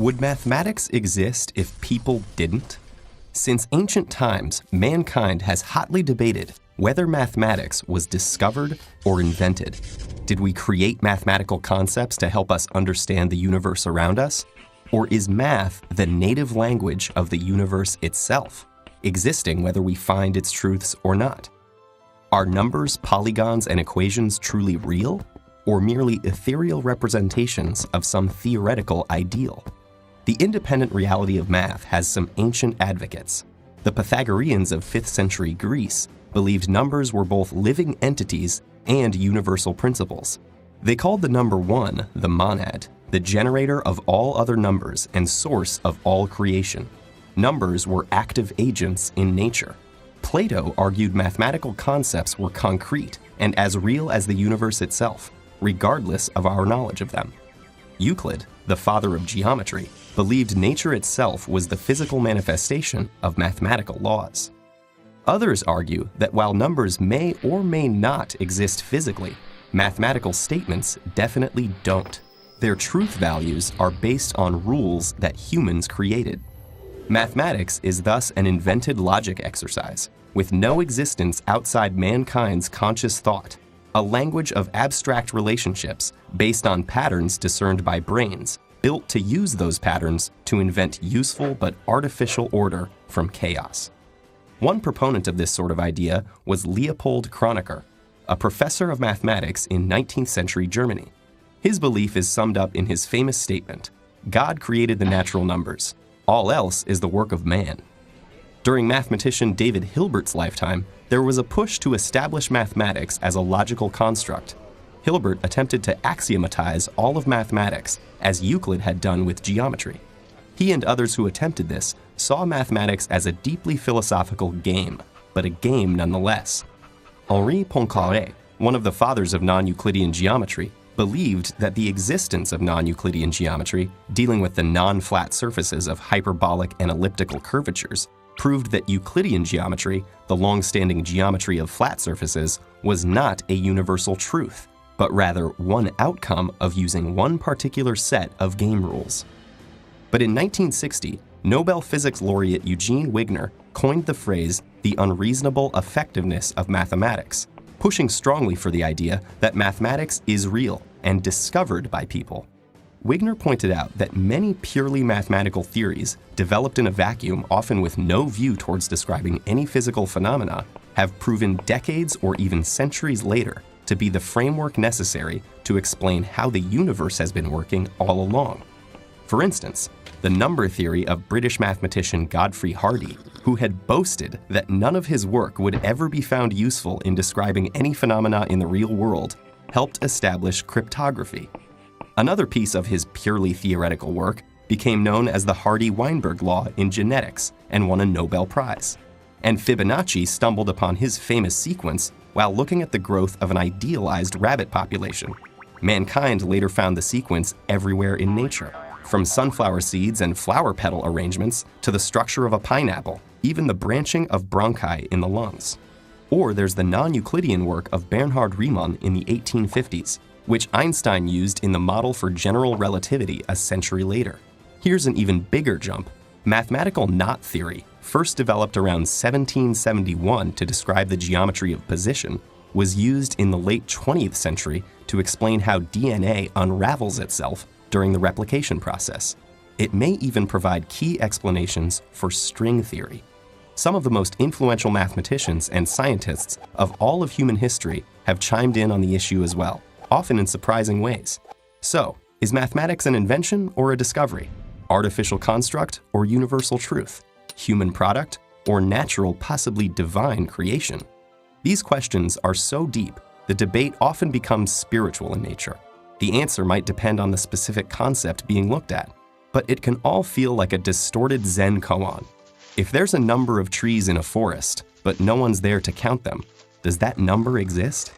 Would mathematics exist if people didn't? Since ancient times, mankind has hotly debated whether mathematics was discovered or invented. Did we create mathematical concepts to help us understand the universe around us? Or is math the native language of the universe itself, existing whether we find its truths or not? Are numbers, polygons, and equations truly real, or merely ethereal representations of some theoretical ideal? The independent reality of math has some ancient advocates. The Pythagoreans of 5th century Greece believed numbers were both living entities and universal principles. They called the number 1 the monad, the generator of all other numbers and source of all creation. Numbers were active agents in nature. Plato argued mathematical concepts were concrete and as real as the universe itself, regardless of our knowledge of them. Euclid, the father of geometry, believed nature itself was the physical manifestation of mathematical laws. Others argue that while numbers may or may not exist physically, mathematical statements definitely don't. Their truth values are based on rules that humans created. Mathematics is thus an invented logic exercise, with no existence outside mankind's conscious thought, a language of abstract relationships based on patterns discerned by brains, built to use those patterns to invent useful but artificial order from chaos. One proponent of this sort of idea was Leopold Kronecker, a professor of mathematics in 19th century Germany. His belief is summed up in his famous statement, "God created the natural numbers. All else is the work of man." During mathematician David Hilbert's lifetime, there was a push to establish mathematics as a logical construct. Hilbert attempted to axiomatize all of mathematics, as Euclid had done with geometry. He and others who attempted this saw mathematics as a deeply philosophical game, but a game nonetheless. Henri Poincaré, one of the fathers of non-Euclidean geometry, believed that the existence of non-Euclidean geometry, dealing with the non-flat surfaces of hyperbolic and elliptical curvatures, proved that Euclidean geometry, the long-standing geometry of flat surfaces, was not a universal truth, but rather one outcome of using one particular set of game rules. But in 1960, Nobel Physics laureate Eugene Wigner coined the phrase the unreasonable effectiveness of mathematics, pushing strongly for the idea that mathematics is real and discovered by people. Wigner pointed out that many purely mathematical theories, developed in a vacuum, often with no view towards describing any physical phenomena, have proven decades or even centuries later to be the framework necessary to explain how the universe has been working all along. For instance, the number theory of British mathematician Godfrey Hardy, who had boasted that none of his work would ever be found useful in describing any phenomena in the real world, helped establish cryptography. Another piece of his purely theoretical work became known as the Hardy-Weinberg law in genetics and won a Nobel Prize. And Fibonacci stumbled upon his famous sequence while looking at the growth of an idealized rabbit population. Mankind later found the sequence everywhere in nature, from sunflower seeds and flower petal arrangements to the structure of a pineapple, even the branching of bronchi in the lungs. Or there's the non-Euclidean work of Bernhard Riemann in the 1850s, which Einstein used in the model for general relativity a century later. Here's an even bigger jump. Mathematical knot theory, first developed around 1771 to describe the geometry of position, was used in the late 20th century to explain how DNA unravels itself during the replication process. It may even provide key explanations for string theory. Some of the most influential mathematicians and scientists of all of human history have chimed in on the issue as well, often in surprising ways. So, is mathematics an invention or a discovery? Artificial construct or universal truth? Human product or natural, possibly divine creation? These questions are so deep, the debate often becomes spiritual in nature. The answer might depend on the specific concept being looked at, but it can all feel like a distorted Zen koan. If there's a number of trees in a forest, but no one's there to count them, does that number exist?